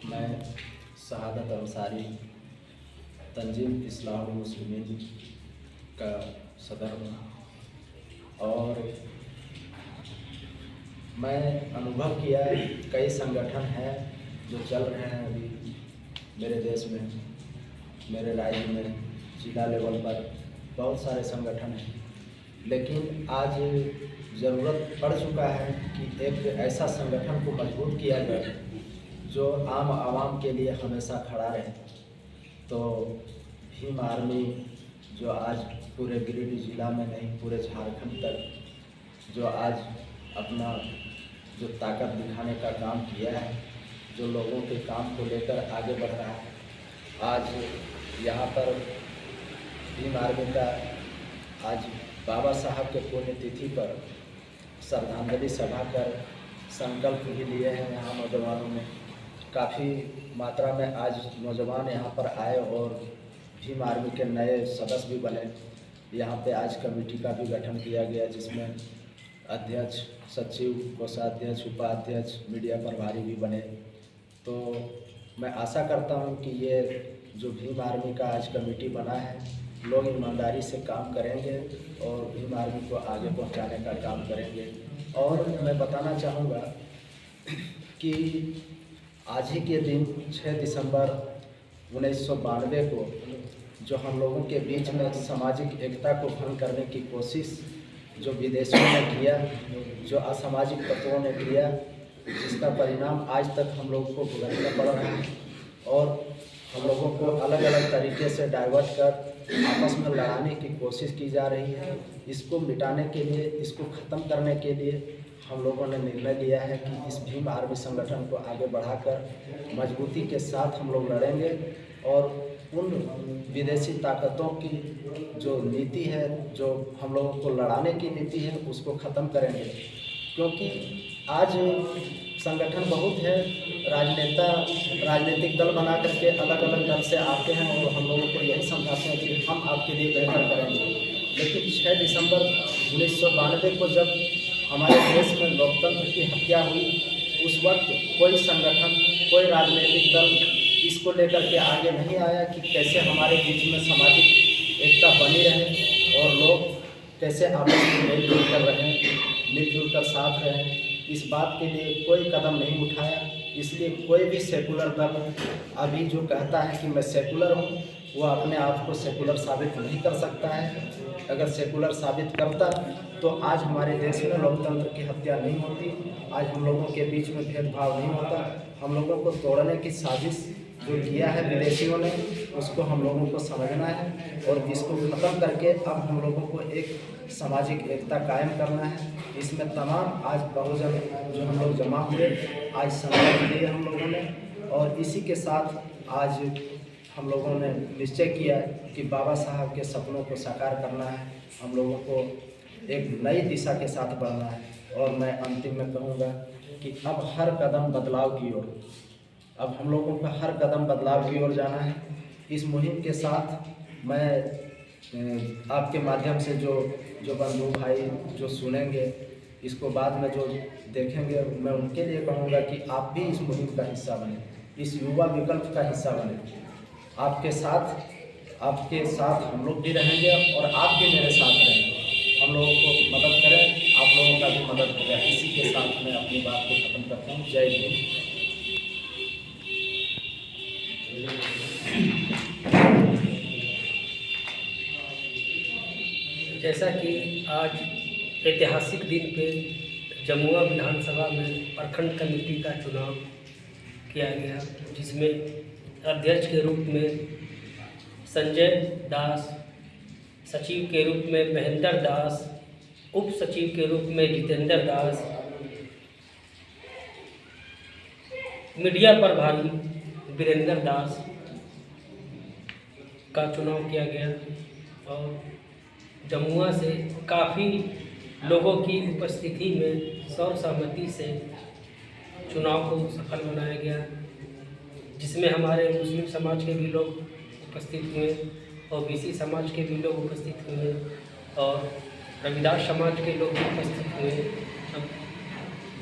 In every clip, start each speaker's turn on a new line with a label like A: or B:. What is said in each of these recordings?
A: मैं शहादत अंसारी तंजीम इस्लाहुल मुस्लिमीन का सदर हूँ और मैं अनुभव किया है कई संगठन हैं जो चल रहे हैं अभी मेरे देश में, मेरे राज्य में, जिला लेवल पर बहुत सारे संगठन हैं। लेकिन आज ज़रूरत पड़ चुका है कि एक ऐसा संगठन को मजबूत किया जाए जो आम आवाम के लिए हमेशा खड़ा रहे। तो भीम आर्मी जो आज पूरे गिरिडीह जिला में नहीं पूरे झारखंड तक जो आज अपना जो ताकत दिखाने का काम किया है, जो लोगों के काम को लेकर आगे बढ़ रहा है, आज यहाँ पर भीम आर्मी का आज बाबा साहब के पुण्यतिथि पर श्रद्धांजलि सभा कर संकल्प भी लिए हैं। यहाँ नौजवानों में काफ़ी मात्रा में आज नौजवान यहाँ पर आए और भीम आर्मी के नए सदस्य भी बने। यहाँ पे आज कमेटी का भी गठन किया गया जिसमें अध्यक्ष, सचिव, कोषाध्यक्ष, उपाध्यक्ष, मीडिया प्रभारी भी बने। तो मैं आशा करता हूँ कि ये जो भीम आर्मी का आज कमेटी बना है, लोग ईमानदारी से काम करेंगे और भीम आर्मी को आगे पहुँचाने का काम करेंगे। और मैं बताना चाहूँगा कि आज ही के दिन 6 दिसंबर 1992 को जो हम लोगों के बीच में सामाजिक एकता को भंग करने की कोशिश जो विदेशियों ने किया, जो असामाजिक तत्वों ने किया, जिसका परिणाम आज तक हम लोगों को भुगतना पड़ रहा है और हम लोगों को अलग अलग तरीके से डाइवर्ट कर आपस में लड़ाने की कोशिश की जा रही है। इसको मिटाने के लिए, इसको ख़त्म करने के लिए हम लोगों ने निर्णय लिया है कि इस भीम आर्मी संगठन को आगे बढ़ाकर मजबूती के साथ हम लोग लड़ेंगे और उन विदेशी ताकतों की जो नीति है, जो हम लोगों को लड़ाने की नीति है, उसको ख़त्म करेंगे। क्योंकि आज संगठन बहुत है, राजनीतिक दल बना करके अलग अलग दल से आते हैं और हम लोगों को यही समझाते हैं कि हम आपके लिए बेहतर करेंगे। लेकिन 6 दिसंबर 1992 को जब हमारे देश में लोकतंत्र की हत्या हुई, उस वक्त कोई संगठन, कोई राजनीतिक दल इसको लेकर के आगे नहीं आया कि कैसे हमारे बीच में सामाजिक एकता बनी रहे और लोग कैसे आपस में मिलजुल कर रहें, मिलजुल कर साथ रहें। इस बात के लिए कोई कदम नहीं उठाया। इसलिए कोई भी सेकुलर दल अभी जो कहता है कि मैं सेकुलर हूँ, वो अपने आप को सेकुलर साबित नहीं कर सकता है। अगर सेकुलर साबित करता तो आज हमारे देश में लोकतंत्र की हत्या नहीं होती, आज हम लोगों के बीच में भेदभाव नहीं होता। हम लोगों को तोड़ने की साजिश जो किया है विदेशियों ने, उसको हम लोगों को समझना है और इसको ख़त्म करके अब हम लोगों को एक सामाजिक एकता कायम करना है। इसमें तमाम आज बहुजन जो हम लोग जमा हुए, आज संकल्प लिए हम लोगों ने और इसी के साथ आज हम लोगों ने निश्चय किया कि बाबा साहब के सपनों को साकार करना है, हम लोगों को एक नई दिशा के साथ बढ़ना है। और मैं अंतिम में कहूँगा कि अब हर कदम बदलाव की ओर, अब हम लोगों का हर कदम बदलाव की ओर जाना है। इस मुहिम के साथ मैं आपके माध्यम से जो बंधु भाई जो सुनेंगे, इसको बाद में जो देखेंगे, मैं उनके लिए कहूँगा कि आप भी इस मुहिम का हिस्सा बने, इस युवा विकल्प का हिस्सा बने। आपके साथ हम लोग भी रहेंगे और आप भी मेरे साथ रहेंगे। हम लोगों को मदद करें, आप लोगों का भी मदद करें। इसी के साथ मैं अपनी बात को ख़त्म करता हूँ। जय हिंद।
B: जैसा कि आज ऐतिहासिक दिन पे जमुआ विधानसभा में प्रखंड कमेटी का चुनाव किया गया, जिसमें अध्यक्ष के रूप में संजय दास, सचिव के रूप में महेंद्र दास, उप सचिव के रूप में जितेंद्र दास, मीडिया प्रभारी वीरेंद्र दास का चुनाव किया गया और जमुआ से काफ़ी लोगों की उपस्थिति में सर्वसम्मति से चुनाव को सफल बनाया गया, जिसमें हमारे मुस्लिम समाज के भी लोग उपस्थित हुए और बीसी समाज के भी लोग उपस्थित हुए और रविदास समाज के लोग भी उपस्थित हुए,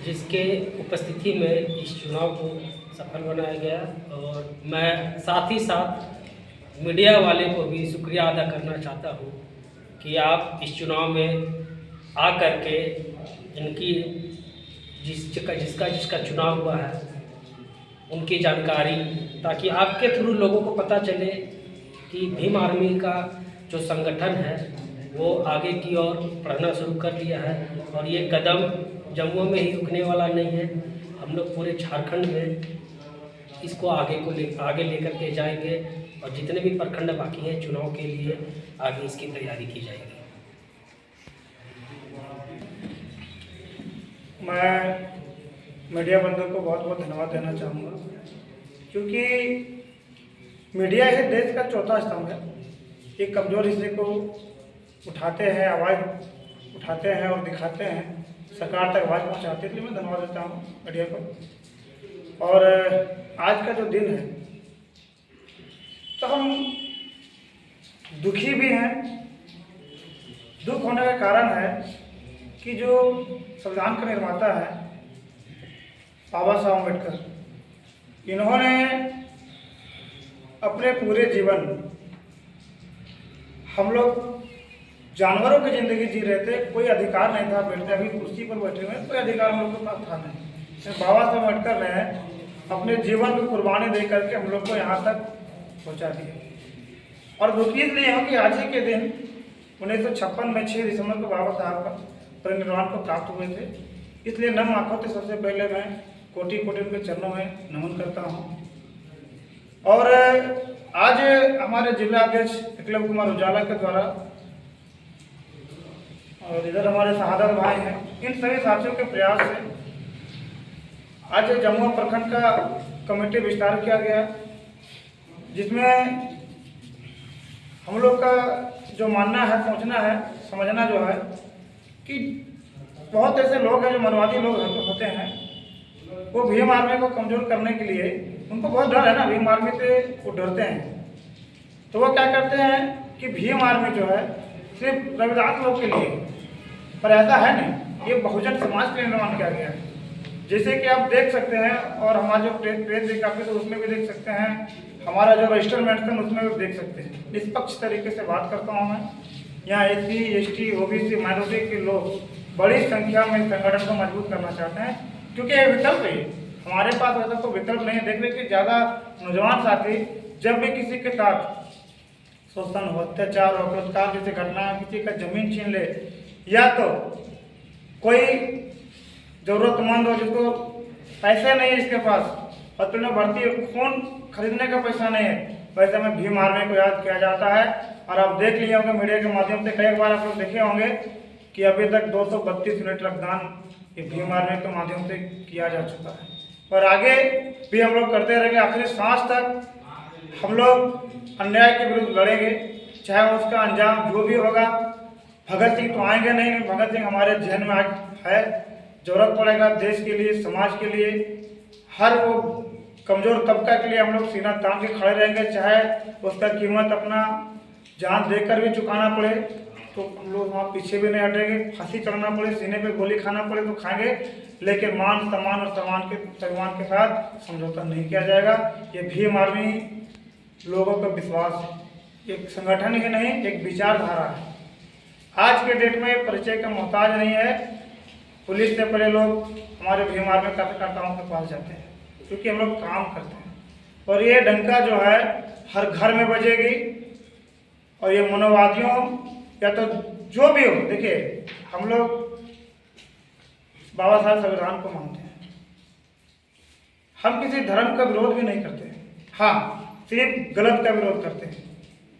B: जिसके उपस्थिति में इस चुनाव को सफल बनाया गया। और मैं साथ ही साथ मीडिया वाले को भी शुक्रिया अदा करना चाहता हूँ कि आप इस चुनाव में आ कर के इनकी जिसका चुनाव हुआ है उनकी जानकारी, ताकि आपके थ्रू लोगों को पता चले कि भीम आर्मी का जो संगठन है वो आगे की ओर बढ़ना शुरू कर दिया है। और ये कदम जम्मू में ही रुकने वाला नहीं है, हम लोग पूरे झारखंड में इसको आगे लेकर के जाएंगे और जितने भी प्रखंड बाकी हैं चुनाव के लिए आगे इसकी तैयारी की जाएगी।
C: मैं मीडिया बंधुओं को बहुत बहुत धन्यवाद देना चाहूँगा, क्योंकि मीडिया ही देश का चौथा स्तंभ है। एक कमज़ोर हिस्से को उठाते हैं, आवाज़ उठाते हैं और दिखाते हैं, सरकार तक आवाज़ पहुँचाते हैं। इसलिए मैं धन्यवाद देता हूँ मीडिया को। और आज का जो दिन है तो हम दुखी भी हैं। दुख होने का कारण है कि जो संविधान का निर्माता है बाबा साहब अम्बेडकर, इन्होंने अपने पूरे जीवन, हम लोग जानवरों की ज़िंदगी जी रहे थे, कोई अधिकार नहीं था बैठने, अभी कुर्सी पर बैठे हुए कोई अधिकार हम लोग के पास था नहीं। बाबा साहब अम्बेडकर ने अपने जीवन की कुर्बानी दे करके हम लोग को यहाँ तक पहुँचा दिया। और दुखी इसलिए हो कि आज ही के दिन 1956 में 6 दिसंबर को बाबा साहब का परिनिर्वाण को प्राप्त हुए थे। इसलिए नम आंखों से सबसे पहले मैं कोटि कोटि उनके चरणों में नमन करता हूँ। और आज हमारे जिला अध्यक्ष विप्लव कुमार उजाला के द्वारा और इधर हमारे शहादत भाई हैं, इन सभी साथियों के प्रयास से आज जमुआ प्रखंड का कमेटी विस्तार किया गया, जिसमें हम लोग का जो मानना है, सोचना है, समझना जो है कि बहुत ऐसे लोग हैं जो मनवादी लोग होते हैं, वो भीम आर्मी को कमज़ोर करने के लिए, उनको बहुत डर है ना, भीम आर्मी से वो डरते हैं। तो वो क्या करते हैं कि भीम आर्मी जो है सिर्फ रविदास लोग के लिए, पर ऐसा है नहीं, ये बहुजन समाज के लिए निर्माण किया गया है। जैसे कि आप देख सकते हैं, और हमारा जो प्रेस काफी तो उसमें भी देख सकते हैं, हमारा जो रजिस्टर मेंशन उसमें भी देख सकते हैं। निष्पक्ष तरीके से बात करता हूँ मैं। यहाँ SC, ST, OBC, माइनॉरिटी के लोग बड़ी संख्या में संगठन को मजबूत करना चाहते हैं, क्योंकि ये विकल्प है, हमारे पास वैसा कोई विकल्प नहीं है। देख रहे कि ज़्यादा नौजवान साथी जब भी किसी के साथ शोषण हो, अत्याचार हो, बलात्कार जैसी घटना, किसी का जमीन छीन ले, या तो कोई जरूरतमंद हो जिसको पैसे नहीं है इसके पास, और तुमने भर्ती खून खरीदने का पैसा नहीं है, वैसे में भीम आर्मी को याद किया जाता है। और आप देख लिए होंगे मीडिया के माध्यम से, कई बार आप लोग देखे होंगे कि अभी तक 232 यूनिट रक्तदान ये भीम आर्मी के माध्यम से किया जा चुका है, और आगे भी हम लोग करते रहेंगे। आखिरी सांस तक हम लोग अन्याय के विरुद्ध लड़ेंगे, चाहे उसका अंजाम जो भी होगा। भगत सिंह तो आएंगे नहीं, भगत सिंह हमारे जहन में आज है। जरूरत पड़ेगा देश के लिए, समाज के लिए, हर वो कमज़ोर तबका के लिए हम लोग सीना तान के खड़े रहेंगे, चाहे उसका कीमत अपना जान देकर भी चुकाना पड़े तो हम लोग वहाँ पीछे भी नहीं हटेंगे। फांसी चढ़ना पड़े, सीने पे गोली खाना पड़े तो खाएंगे, लेकिन मान सम्मान और सम्मान के साथ समझौता नहीं किया जाएगा। ये भीम आर्मी लोगों का विश्वास है, एक संगठन ही नहीं, एक विचारधारा है। आज के डेट में परिचय का मोहताज नहीं है। पुलिस से पहले लोग हमारे भीम आर्मी कार्यकर्ताओं के पास जाते हैं, क्योंकि हम लोग काम करते हैं, और ये डंका जो है हर घर में बजेगी। और ये मनोवादियों या तो जो भी हो, देखिए हम लोग बाबा साहब संविधान को मानते हैं, हम किसी धर्म का विरोध भी नहीं करते, हाँ सिर्फ गलत का विरोध करते हैं।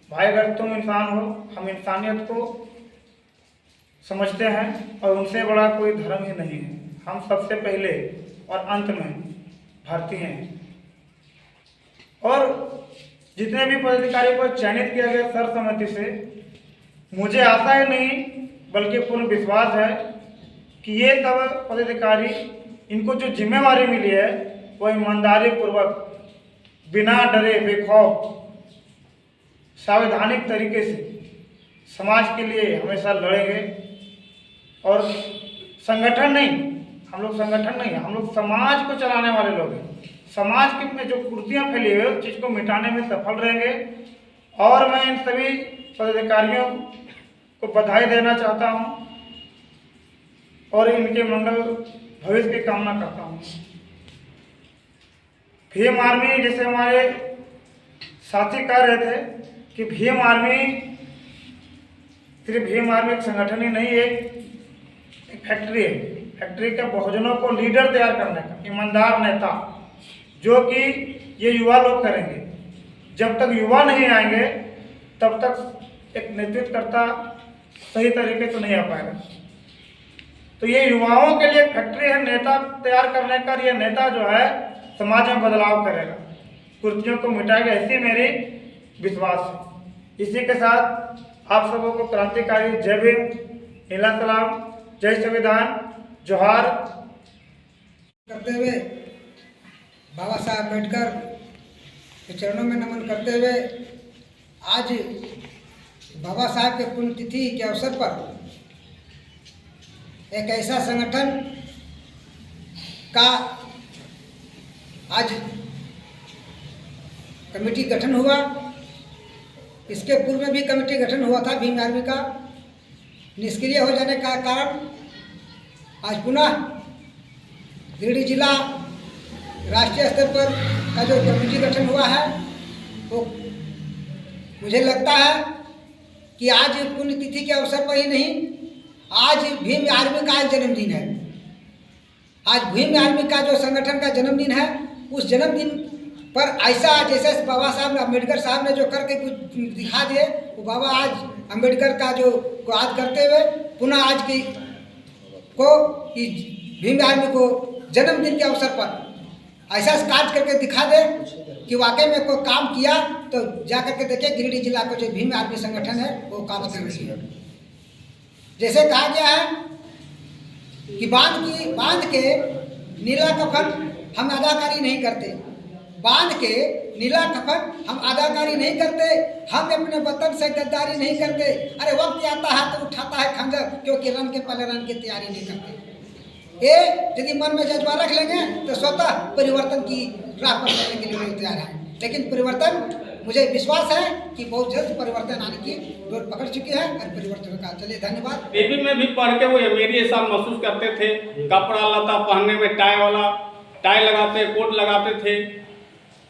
C: भाई अगर तुम इंसान हो, हम इंसानियत को समझते हैं, और उनसे बड़ा कोई धर्म ही नहीं है। हम सबसे पहले और अंत में भारतीय हैं। और जितने भी पदाधिकारियों को चयनित किया गया सर्वसम्मति से, मुझे आशा ही नहीं बल्कि पूर्ण विश्वास है कि ये सब पदाधिकारी, इनको जो जिम्मेवारी मिली है वो ईमानदारी पूर्वक, बिना डरे, बेखौफ, संवैधानिक तरीके से समाज के लिए हमेशा लड़ेंगे। और संगठन नहीं, हम लोग संगठन नहीं, हम लोग समाज को चलाने वाले लोग हैं। समाज के में जो कुर्तियाँ फैली हुई है उस चीज़ को मिटाने में सफल रहेंगे। और मैं इन सभी पदाधिकारियों को बधाई देना चाहता हूँ और इनके मंगल भविष्य की कामना करता हूँ। भीम आर्मी, जैसे हमारे साथी कह रहे थे कि भीम आर्मी सिर्फ भीम आर्मी एक संगठन ही नहीं, एक फैक्ट्री है। फैक्ट्री के बहुजनों को लीडर तैयार करने का ईमानदार नेता, जो कि ये युवा लोग करेंगे। जब तक युवा नहीं आएंगे तब तक एक नेतृत्वकर्ता सही तरीके से नहीं आ पाएगा। तो ये युवाओं के लिए फैक्ट्री है नेता तैयार करने का। ये नेता जो है समाज में बदलाव करेगा, कुर्तियों को मिटाएगा, ऐसी मेरी विश्वास है। इसी के साथ आप सबों को क्रांतिकारी जय भीम, नीला सलाम, जय संविधान, जोहार
D: करते हुए बाबा साहब अम्बेडकर के चरणों में नमन करते हुए आज बाबा साहब के पुण्यतिथि के अवसर पर एक ऐसा संगठन का आज कमेटी गठन हुआ। इसके पूर्व में भी कमेटी गठन हुआ था भीम आर्मी का। निष्क्रिय हो जाने का कारण आज पुनः गिरिडीह जिला राष्ट्रीय स्तर पर का जो कमेटी गठन हुआ है, वो मुझे लगता है कि आज पुण्यतिथि के अवसर पर ही नहीं, आज भीम आर्मी का जन्मदिन है। आज भीम आर्मी का जो संगठन का जन्मदिन है, उस जन्मदिन पर ऐसा जैसे बाबा साहब अम्बेडकर साहब ने जो करके कुछ दिखा दिए, वो बाबा आज अम्बेडकर का जो को याद करते हुए पुनः आज की को भीम आर्मी को जन्मदिन के अवसर पर ऐसा कार्य करके दिखा दे कि वाकई में कोई काम किया। तो जा करके देखिए गिरिडीह जिला का जो भीम आर्मी संगठन है वो काम कर रही है। जैसे कहा गया है कि बांध के नीला कफन हम अदाकारी नहीं करते, बांध के नीला कफन हम अदाकारी नहीं करते, हम अपने वतन से गद्दारी नहीं करते। अरे वक्त आता है तो उठाता है खंजर, क्योंकि रन के पहले रन की तैयारी नहीं करते। ये यदि मन में जज्बा रख लेंगे तो स्वतः परिवर्तन की राह पर चलने के लिए तैयार है। लेकिन परिवर्तन, मुझे विश्वास है कि बहुत जल्द परिवर्तन आने की डोर पकड़ चुकी है और परिवर्तन का। चलिए धन्यवाद।
E: देवी में भी पढ़ के वो मेरी ऐसा महसूस करते थे, कपड़ा लता पहनने में टाई लगाते, कोट लगाते थे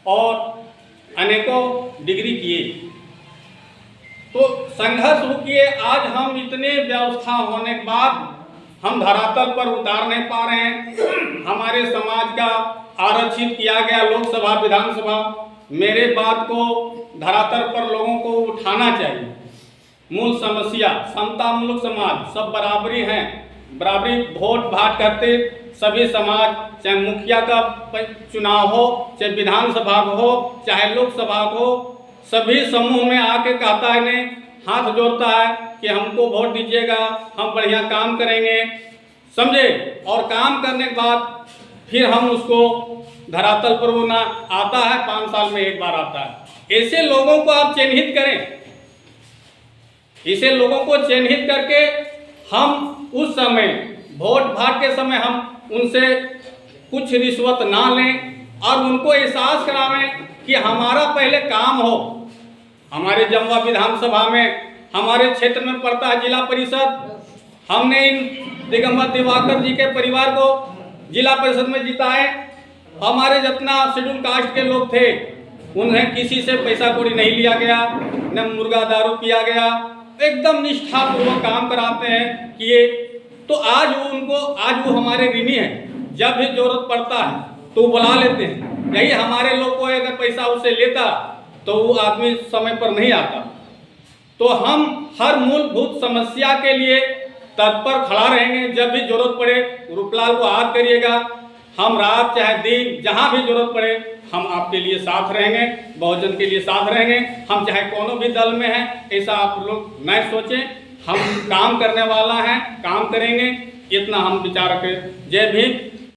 E: और अनेकों डिग्री किए। तो संघर्ष हो किए। आज हम इतने व्यवस्था होने के बाद हम धरातल पर उतार नहीं पा रहे हैं। हमारे समाज का आरक्षित किया गया लोकसभा विधानसभा, मेरे बात को धरातल पर लोगों को उठाना चाहिए। मूल समस्या समतामूलक समाज, सब बराबरी हैं, बराबरी वोट भाट करते सभी समाज, चाहे मुखिया का चुनाव हो, चाहे विधानसभा हो, चाहे लोकसभा हो, सभी समूह में आके कहता है ने हाथ जोड़ता है कि हमको वोट दीजिएगा, हम बढ़िया काम करेंगे, समझे। और काम करने के बाद फिर हम उसको धरातल पर वो ना आता है, 5 साल में एक बार आता है। ऐसे लोगों को आप चिन्हित करें, ऐसे लोगों को चिन्हित करके हम उस समय वोट भाट के समय हम उनसे कुछ रिश्वत ना लें और उनको एहसास करावें कि हमारा पहले काम हो। हमारे जमुआ विधानसभा में हमारे क्षेत्र में पड़ता है जिला परिषद। हमने इन दिगंबर दिवाकर जी के परिवार को जिला परिषद में जिताए। हमारे जितना शेड्यूल कास्ट के लोग थे उन्हें किसी से पैसा कौड़ी नहीं लिया गया, न मुर्गा दारू पिया गया, एकदम निष्ठापूर्वक काम कराते हैं कि ये तो आज वो हमारे ऋणी हैं। जब भी जरूरत पड़ता है तो बुला लेते हैं। यही हमारे लोग को अगर पैसा उससे लेता तो वो आदमी समय पर नहीं आता। तो हम हर मूलभूत समस्या के लिए तत्पर खड़ा रहेंगे। जब भी जरूरत पड़े रूपलाल को याद करिएगा। हम रात चाहे दिन जहाँ भी जरूरत पड़े हम आपके लिए साथ रहेंगे, बहुजन के लिए साथ रहेंगे। हम चाहे कोनो भी दल में हैं, ऐसा आप लोग न सोचें। हम काम करने वाला हैं, काम करेंगे, इतना हम विचार रखें। जय भीम।